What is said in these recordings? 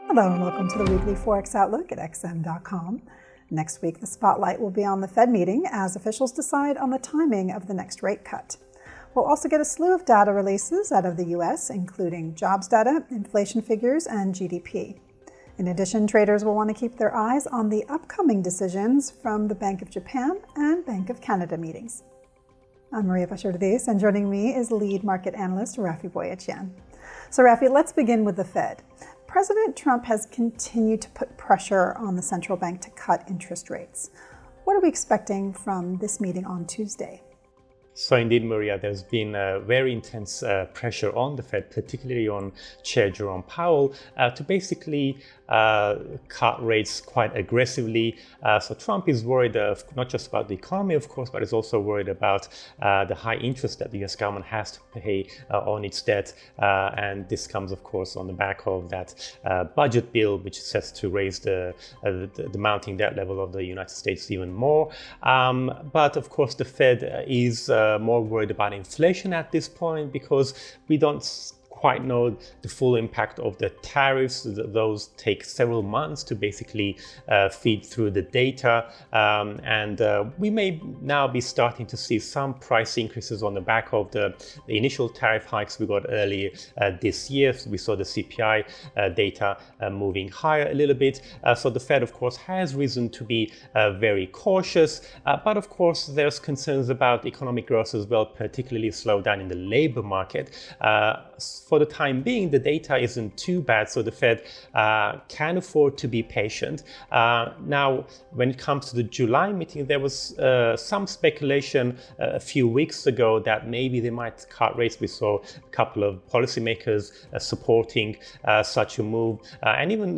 Hello and welcome to the Weekly Forex Outlook at xm.com. Next week, the spotlight will be on the Fed meeting as officials decide on the timing of the next rate cut. We'll also get a slew of data releases out of the US, including jobs data, inflation figures, and GDP. In addition, traders will want to keep their eyes on the upcoming decisions from the Bank of Japan and Bank of Canada meetings. I'm Maria Bashir-Deis, and joining me is lead market analyst Rafi Boyachan. So Rafi, let's begin with the Fed. President Trump has continued to put pressure on the central bank to cut interest rates. What are we expecting from this meeting on Tuesday? So indeed, Maria, there's been a very intense pressure on the Fed, particularly on Chair Jerome Powell, to basically cut rates quite aggressively. So Trump is worried not just about the economy, of course, but is also worried about the high interest that the US government has to pay on its debt. And this comes, of course, on the back of that budget bill, which sets to raise the mounting debt level of the United States even more. But of course, the Fed is more worried about inflation at this point because we don't quite know the full impact of the tariffs. Those take several months to basically feed through the data. And we may now be starting to see some price increases on the back of the initial tariff hikes we got earlier this year. So we saw the CPI data moving higher a little bit. So the Fed, of course, has reason to be very cautious. But of course, there's concerns about economic growth as well, particularly slowdown in the labor market. For the time being, the data isn't too bad, so the Fed can afford to be patient. Now, when it comes to the July meeting, there was some speculation a few weeks ago that maybe they might cut rates. We saw a couple of policymakers supporting such a move, and even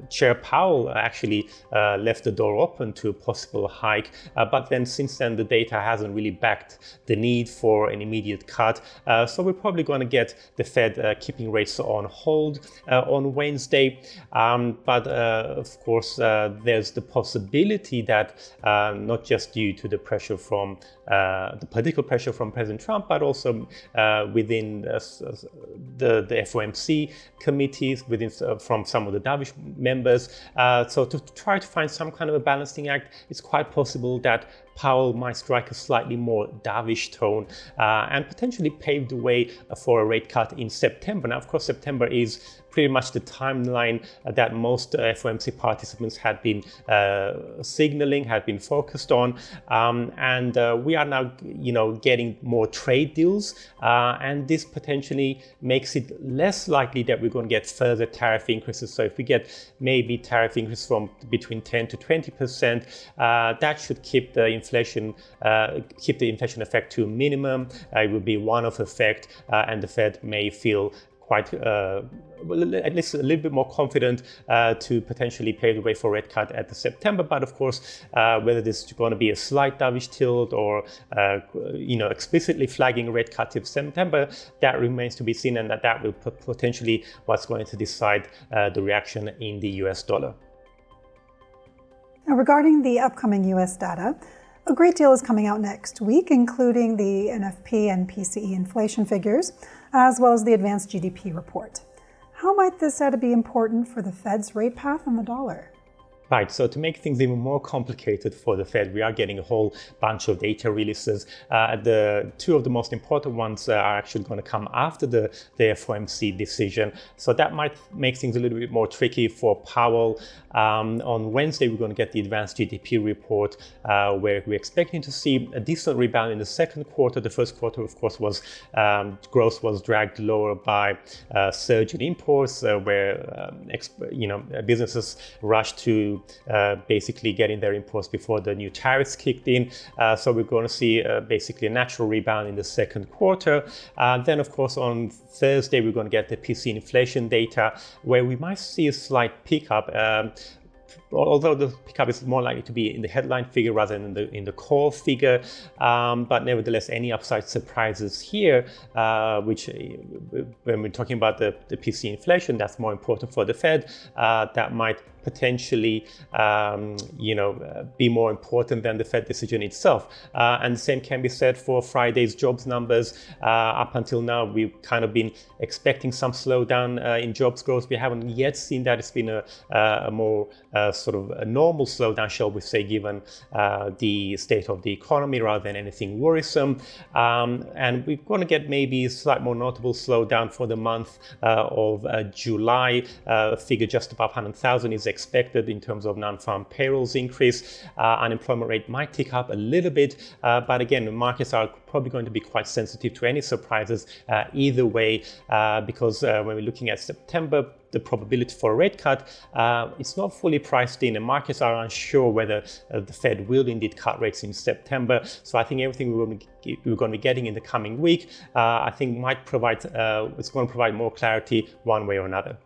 Chair Powell actually left the door open to a possible hike. But then since then, the data hasn't really backed the need for an immediate cut. So we're probably going to get the Fed keeping rates on hold on Wednesday. But of course, there's the possibility that not just due to the pressure from the political pressure from President Trump, but also within the FOMC committees, from some of the dovish members. So to try to find some kind of a balancing act, it's quite possible that Powell might strike a slightly more dovish tone and potentially pave the way for a rate cut in September. Now, of course, September is pretty much the timeline that most FOMC participants had been signaling, had been focused on, and we are now, getting more trade deals, and this potentially makes it less likely that we're going to get further tariff increases. So if we get maybe tariff increase from between 10 to 20%, that should keep the inflation effect to a minimum. It will be one-off effect, and the Fed may feel quite, at least a little bit more confident to potentially pave the way for a rate cut at the September. But of course, whether this is going to be a slight dovish tilt or, explicitly flagging a rate cut in September, that remains to be seen, and that will potentially what's going to decide the reaction in the US dollar. Now, regarding the upcoming US data, a great deal is coming out next week, including the NFP and PCE inflation figures, as well as the advanced GDP report. How might this data be important for the Fed's rate path and the dollar? Right, so to make things even more complicated for the Fed, we are getting a whole bunch of data releases. The two of the most important ones are actually going to come after the FOMC decision. So that might make things a little bit more tricky for Powell. On Wednesday, we're going to get the advanced GDP report, where we're expecting to see a decent rebound in the second quarter. The first quarter, of course, growth was dragged lower by surge in imports, where businesses rushed to basically getting their imports before the new tariffs kicked in. So we're going to see basically a natural rebound in the second quarter. Then, of course, on Thursday, we're going to get the PCE inflation data, where we might see a slight pickup. although the pickup is more likely to be in the headline figure rather than in the core figure. But nevertheless, any upside surprises here, which when we're talking about the PCE inflation, that's more important for the Fed, that might potentially be more important than the Fed decision itself. And the same can be said for Friday's jobs numbers. Up until now, we've kind of been expecting some slowdown in jobs growth. We haven't yet seen that. It's been a more sort of a normal slowdown, shall we say, given the state of the economy rather than anything worrisome. And we're going to get maybe a slight more notable slowdown for the month of July. A figure just above 100,000 is expected in terms of non-farm payrolls increase. Unemployment rate might tick up a little bit, but again, the markets are probably going to be quite sensitive to any surprises either way, because when we're looking at September, the probability for a rate cut, it's not fully priced in, and markets are unsure whether the Fed will indeed cut rates in September. So I think everything we're going to be getting in the coming week, I think might provide, it's going to provide more clarity one way or another.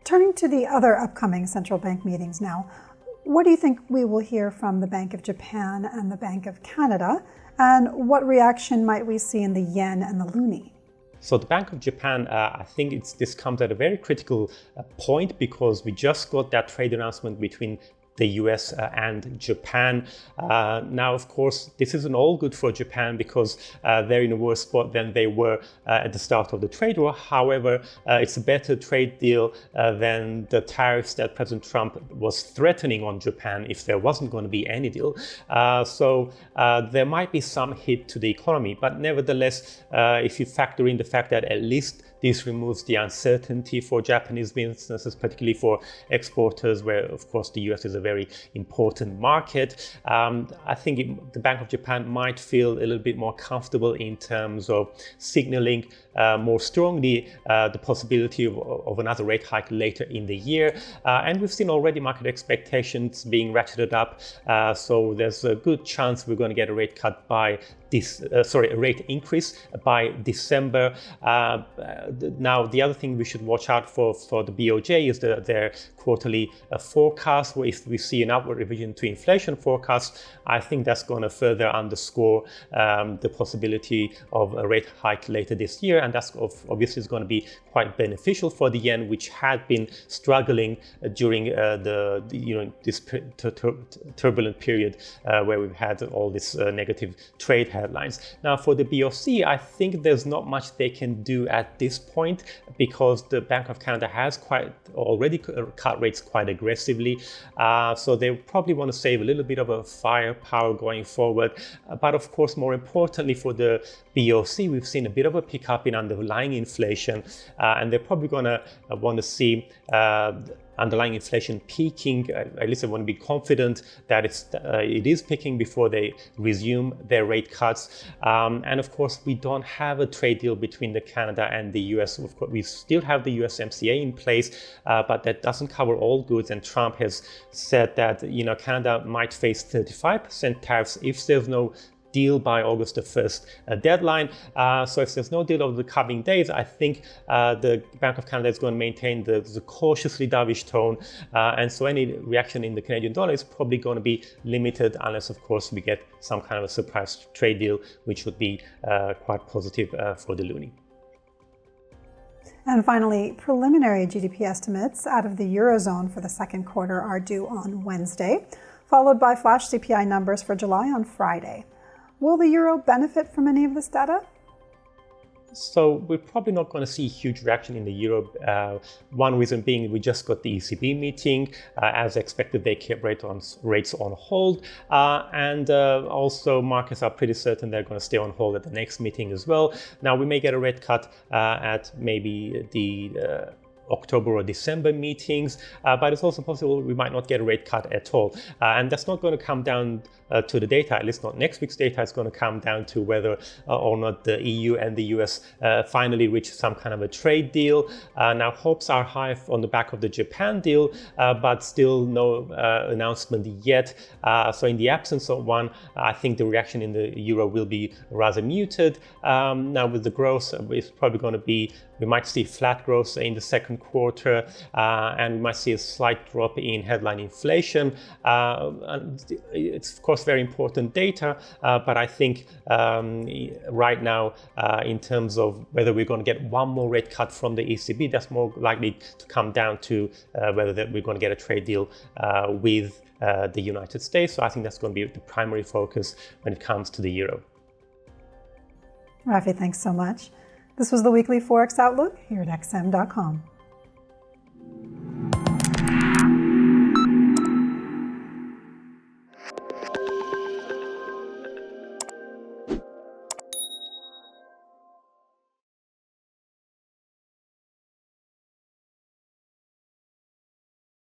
Turning to the other upcoming central bank meetings now, what do you think we will hear from the Bank of Japan and the Bank of Canada? And what reaction might we see in the yen and the loonie? So the Bank of Japan, I think this comes at a very critical point, because we just got that trade announcement between the US and Japan. Now, of course, this isn't all good for Japan, because they're in a worse spot than they were at the start of the trade war. However, it's a better trade deal than the tariffs that President Trump was threatening on Japan if there wasn't going to be any deal. So there might be some hit to the economy, but nevertheless, if you factor in the fact that at least this removes the uncertainty for Japanese businesses, particularly for exporters, where, of course, the US is a very important market. I think the Bank of Japan might feel a little bit more comfortable in terms of signaling more strongly the possibility of another rate hike later in the year. And we've seen already market expectations being ratcheted up. So there's a good chance we're going to get a rate cut by a rate increase by December. Now, the other thing we should watch out for the BoJ is their quarterly forecast, where if we see an upward revision to inflation forecast, I think that's going to further underscore the possibility of a rate hike later this year. And that's obviously is going to be quite beneficial for the yen, which had been struggling during this turbulent period where we've had all this negative trade headlines. Now, for the BoC, I think there's not much they can do at this point, because the Bank of Canada has already cut rates quite aggressively. So they probably want to save a little bit of a firepower going forward. But of course, more importantly for the BoC, we've seen a bit of a pickup in underlying inflation, and they're probably going to want to see underlying inflation peaking. At least they want to be confident that it is peaking before they resume their rate cuts. And of course, we don't have a trade deal between the Canada and the US. Of course, we still have the USMCA in place, but that doesn't cover all goods. And Trump has said that Canada might face 35% tariffs if there's no deal by August the 1st deadline. So if there's no deal over the coming days, I think the Bank of Canada is going to maintain the cautiously dovish tone. And so any reaction in the Canadian dollar is probably going to be limited, unless, of course, we get some kind of a surprise trade deal, which would be quite positive for the loonie. And finally, preliminary GDP estimates out of the Eurozone for the second quarter are due on Wednesday, followed by flash CPI numbers for July on Friday. Will the euro benefit from any of this data? So we're probably not going to see a huge reaction in the euro. One reason being we just got the ECB meeting. As expected, they kept rates on hold. And also markets are pretty certain they're going to stay on hold at the next meeting as well. Now, we may get a rate cut at maybe the October or December meetings, but it's also possible we might not get a rate cut at all. And that's not going to come down to the data, at least not next week's data. It's going to come down to whether or not the EU and the US finally reach some kind of a trade deal. Now, hopes are high on the back of the Japan deal, but still no announcement yet. So in the absence of one, I think the reaction in the euro will be rather muted. Now, with the growth, it's probably going to be we might see flat growth in the second quarter, and we might see a slight drop in headline inflation. And it's of course very important data, but I think right now, in terms of whether we're going to get one more rate cut from the ECB, that's more likely to come down to whether we're going to get a trade deal with the United States. So I think that's going to be the primary focus when it comes to the euro. Rafi, thanks so much. This was the Weekly Forex Outlook here at XM.com.